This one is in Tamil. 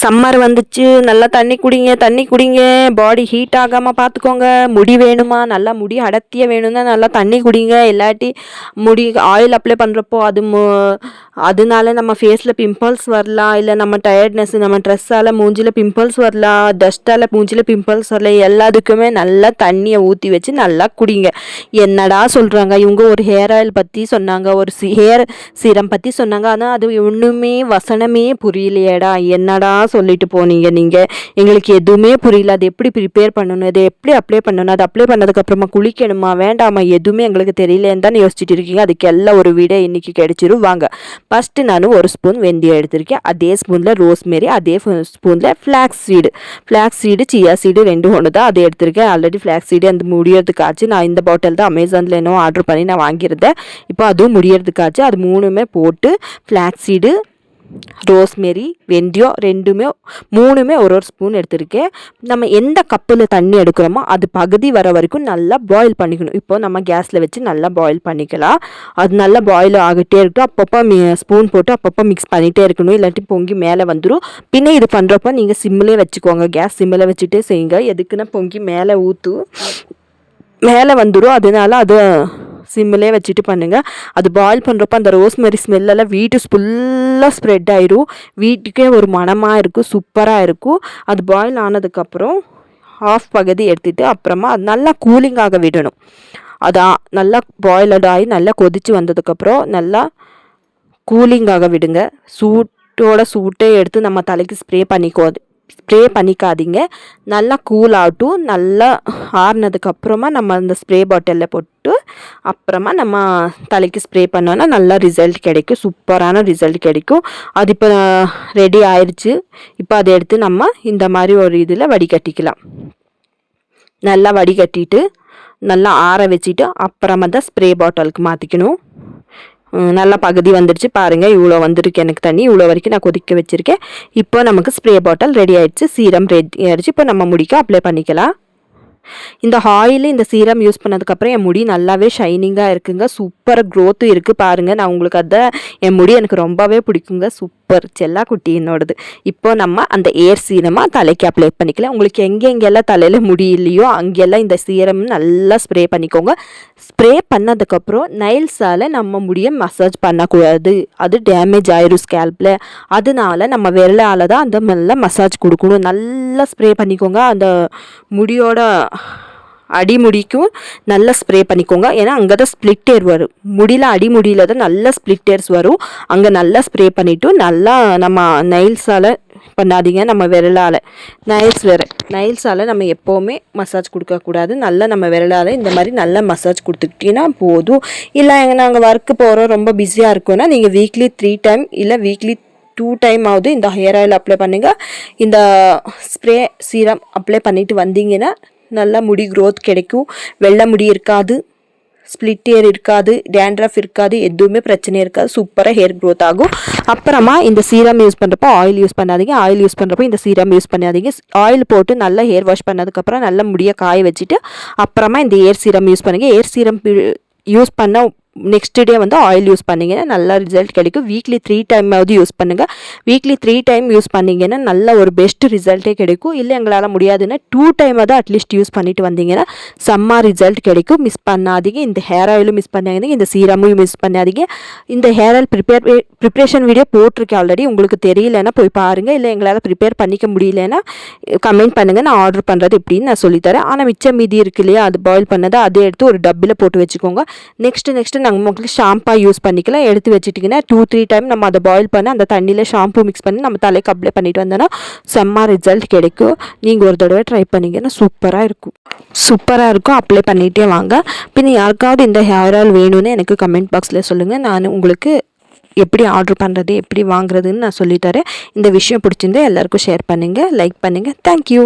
சம்மர் வந்துச்சு, நல்லா தண்ணி குடிங்க தண்ணி குடிங்க. பாடி ஹீட் ஆகாமல் பார்த்துக்கோங்க. முடி வேணுமா, நல்லா முடி அடர்த்தியாக வேணும்னா நல்லா தண்ணி குடிங்க. இல்லாட்டி முடி ஆயில் அப்ளை பண்ணுறப்போ அதனால நம்ம ஃபேஸில் பிம்பிள்ஸ் வரலாம். இல்லை நம்ம டயர்ட்னஸ், நம்ம ட்ரெஸ்ஸால் மூஞ்சியில் பிம்பிள்ஸ் வரலாம், டஸ்ட்டால் மூஞ்சியில் பிம்பிள்ஸ் வரலாம். எல்லாத்துக்குமே நல்லா தண்ணியை ஊற்றி வச்சு நல்லா குடிங்க. என்னடா சொல்கிறாங்க இவங்க, ஒரு ஹேர் ஆயில் பற்றி சொன்னாங்க, ஒரு ஹேர் சீரம் பற்றி சொன்னாங்க. ஆனால் அது ஒன்றுமே வசனமே புரியலையேடா. என்னடா சொல்லிட்டு போனீங்க நீங்கள்? எங்களுக்கு எதுவுமே புரியல. அது எப்படி ப்ரிப்பேர் பண்ணணும், அதை எப்படி அப்ளை பண்ணணும், அது அப்ளை பண்ணதுக்கப்புறமா குளிக்கணுமா வேண்டாமா, எதுவுமே எங்களுக்கு தெரியலேன்னு தான் யோசிச்சுட்டு இருக்கீங்க. அதுக்கு எல்லாம் ஒரு வீடியோ இன்றைக்கி கிடச்சிரும். வாங்க. ஃபஸ்ட்டு நான் ஒரு ஸ்பூன் வெந்தயம் எடுத்திருக்கேன். அதே ஸ்பூனில் ரோஸ்மேரி, அதே ஸ்பூனில் ஃப்ளாக்ஸ் சீடு சியா சீடு ரெண்டும் ஒன்று தான். அதை எடுத்திருக்கேன். ஆல்ரெடி ஃப்ளாக்ஸ் சீடு அந்த முடியறதுக்காச்சு நான் இந்த பாட்டில் தான் அமேசானில் இன்னும் ஆர்டர் பண்ணி நான் வாங்கியிருந்தேன். இப்போ அதுவும் முடியறதுக்காச்சு அது மூணுமே போட்டு ஃப்ளாக்ஸ் சீடு, ரோஸ்மெரி, வெந்தயம் மூணுமே ஒரு ஸ்பூன் எடுத்திருக்கேன். நம்ம எந்த கப்பில் தண்ணி எடுக்கிறோமோ அது பகுதி வர வரைக்கும் நல்லா பாயில் பண்ணிக்கணும். இப்போ நம்ம கேஸில் வச்சு நல்லா பாயில் பண்ணிக்கலாம். அது நல்லா பாயில் ஆகிட்டே இருக்கட்டும். அப்பப்போ ஸ்பூன் போட்டு அப்பப்போ மிக்ஸ் பண்ணிகிட்டே இருக்கணும், இல்லாட்டி பொங்கி மேலே வந்துடும். பின்ன இது பண்ணுறப்ப நீங்கள் சிம்மிலே வச்சுக்கோங்க. கேஸ் சிம்மில் வச்சுட்டே செய்யுங்க. எதுக்குன்னா பொங்கி மேலே வந்துடும். அதனால அது சிம்மிலே வச்சுட்டு பண்ணுங்கள். அது பாயில் பண்ணுறப்ப அந்த ரோஸ்மெரி ஸ்மெல்லெல்லாம் வீட்டு ஃபுல்லாக ஸ்ப்ரெட் ஆயிரும். வீட்டுக்கே ஒரு மணமாக இருக்கும், சூப்பராக இருக்கும். அது பாயில் ஆனதுக்கப்புறம் ஆஃப் பகுதி எடுத்துகிட்டு அப்புறமா அது நல்லா கூலிங்காக விடணும். அதான் நல்லா பாயிலட் ஆகி நல்லா கொதித்து வந்ததுக்கப்புறம் நல்லா கூலிங்காக விடுங்க. சூட்டே எடுத்து நம்ம தலைக்கு ஸ்ப்ரே பண்ணிக்காதீங்க. நல்லா கூல் ஆகட்டும். நல்லா ஆறுனதுக்கப்புறமா நம்ம அந்த ஸ்ப்ரே பாட்டிலில் போட்டு அப்புறமா நம்ம தலைக்கு ஸ்ப்ரே பண்ணோன்னா நல்லா ரிசல்ட் கிடைக்கும், சூப்பரான ரிசல்ட் கிடைக்கும். அது இப்போ ரெடி ஆயிடுச்சு. இப்போ அதை எடுத்து நம்ம இந்த மாதிரி ஒரு இதில் வடிகட்டிக்கலாம். நல்லா வடிகட்டிட்டு நல்லா ஆற வச்சுட்டு அப்புறமா தான் ஸ்ப்ரே பாட்டிலுக்கு மாற்றிக்கணும். நல்லா பகுதி வந்துடுச்சு பாருங்கள். இவ்வளோ வந்துருக்கு எனக்கு தண்ணி. இவ்வளோ வரைக்கும் நான் கொதிக்க வச்சுருக்கேன். இப்போ நமக்கு ஸ்ப்ரே பாட்டில் ரெடி ஆகிடுச்சு. சீரம் ரெடி ஆகிடுச்சு. இப்போ நம்ம முடிக்க அப்ளை பண்ணிக்கலாம். இந்த ஆயில், இந்த சீரம் யூஸ் பண்ணதுக்கப்புறம் என் முடி நல்லாவே ஷைனிங்காக இருக்குங்க. சூப்பர் க்ரோத்தும் இருக்குது பாருங்கள். நான் உங்களுக்கு என் முடி எனக்கு ரொம்பவே பிடிக்குங்க. சூப்பர் செல்லா குட்டி என்னோடது. இப்போ நம்ம அந்த ஏர் சீரமாக தலைக்கு அப்ளை பண்ணிக்கலாம். உங்களுக்கு எங்கெங்கெல்லாம் தலையில் முடி இல்லையோ அங்கெல்லாம் இந்த சீரம் நல்லா ஸ்ப்ரே பண்ணிக்கோங்க. ஸ்ப்ரே பண்ணதுக்கப்புறம் நைல்ஸால் நம்ம முடியை மசாஜ் பண்ணக்கூடாது. அது டேமேஜ் ஆயிரும் ஸ்கேல்பில். அதனால நம்ம விரலால் தான் அந்த நல்லா மசாஜ் கொடுக்கணும். நல்லா ஸ்ப்ரே பண்ணிக்கோங்க. அந்த முடியோட அடிமுடிக்கும் நல்லா ஸ்ப்ரே பண்ணிக்கோங்க. ஏன்னா அங்கே தான் ஸ்ப்ளிட் ஏர் வரும். அடிமுடியில் தான் நல்லா ஸ்ப்ளிட் ஏர்ஸ் வரும். அங்கே நல்லா ஸ்ப்ரே பண்ணிவிட்டு நல்லா நம்ம நைல்ஸால் பண்ணாதீங்க. நம்ம விரலால் நைல்ஸால் நம்ம எப்போவுமே மசாஜ் கொடுக்கக்கூடாது. நல்லா நம்ம விரலால் இந்த மாதிரி நல்லா மசாஜ் கொடுத்துக்கிட்டீங்கன்னா போதும். இல்லை நாங்கள் ஒர்க்கு போகிறோம், ரொம்ப பிஸியாக இருக்கோன்னா நீங்கள் வீக்லி 3 டைம் இல்லை வீக்லி 2 டைம் ஆகுது இந்த ஹேர் ஆயில் அப்ளை பண்ணுங்க. இந்த ஸ்ப்ரே சீரம் அப்ளை பண்ணிட்டு வந்தீங்கன்னா நல்லா முடி க்ரோத் கிடைக்கும். வெள்ளை முடி இருக்காது, ஸ்ப்ளிட் ஹேர் இருக்காது, டேண்ட்ரஃப் இருக்காது, எதுவுமே பிரச்சனை இருக்காது. சூப்பராக ஹேர் க்ரோத் ஆகும். அப்புறமா இந்த சீரம் யூஸ் பண்ணுறப்போ ஆயில் யூஸ் பண்ணாதீங்க. ஆயில் யூஸ் பண்ணுறப்போ இந்த சீரம் யூஸ் பண்ணாதீங்க. ஆயில் போட்டு நல்லா ஹேர் வாஷ் பண்ணதுக்கப்புறம் நல்லா முடியை காய வச்சுட்டு அப்புறமா இந்த ஏர் சீரம் யூஸ் பண்ணுங்க. ஏர் சீரம் யூஸ் பண்ண நெக்ஸ்ட் டே வந்து ஆயில் யூஸ் பண்ணிங்கன்னா நல்லா ரிசல்ட் கிடைக்கும். வீக்லி 3 டைமாவது யூஸ் பண்ணுங்கள். வீக்லி 3 டைம் யூஸ் பண்ணிங்கன்னா நல்ல ஒரு பெஸ்ட் ரிசல்ட்டே கிடைக்கும். இல்லை எங்களால் முடியாதுன்னா 2 டைமாவது அட்லீஸ்ட் யூஸ் பண்ணிட்டு வந்தீங்கன்னா செம்ம ரிசல்ட் கிடைக்கும். மிஸ் பண்ணாதீங்க. இந்த ஹேர் ஆயிலும் மிஸ் பண்ணாதீங்க, இந்த சீரமும் மிஸ் பண்ணாதீங்க. இந்த ஹேர் ஆயில் ப்ரிப்ரேஷன் வீடியோ போட்டிருக்கேன் ஆல்ரெடி. உங்களுக்கு தெரியலன்னா போய் பாருங்கள். இல்லை எங்களால் ப்ரிப்பேர் பண்ணிக்க முடியலன்னா கமெண்ட் பண்ணுங்கள். நான் ஆர்டர் பண்ணுறது எப்படின்னு நான் சொல்லித்தரேன். ஆனால் மிச்சம் மீதி இருக்கு இல்லையா, அது பாயில் பண்ணதை அதை எடுத்து ஒரு டப்பில் போட்டு வச்சுக்கோங்க. நெக்ஸ்ட்டு நாங்கள் உங்களுக்கு ஷாம்பா யூஸ் பண்ணிக்கலாம். எடுத்து வச்சுட்டிங்கன்னா 2-3 டைம் நம்ம அதை பாயில் பண்ணி அந்த தண்ணியில் ஷாம்பு மிக்ஸ் பண்ணி நம்ம தலைக்கு அப்ளை பண்ணிட்டு வந்தோன்னா செம்ம ரிசல்ட் கிடைக்கும். நீங்கள் ஒரு தடவை ட்ரை பண்ணிங்கன்னா சூப்பராக இருக்கும். அப்ளை பண்ணிகிட்டே வாங்க. பின்ன யாருக்காவது இந்த ஹேர் ஆயில் வேணும்னு எனக்கு கமெண்ட் பாக்ஸில் சொல்லுங்கள். நான் உங்களுக்கு எப்படி ஆர்டர் பண்ணுறது, எப்படி வாங்குறதுன்னு நான் சொல்லித்தரேன். இந்த விஷயம் பிடிச்சிருந்தா எல்லாருக்கும் ஷேர் பண்ணுங்கள், லைக் பண்ணுங்கள். தேங்க்யூ.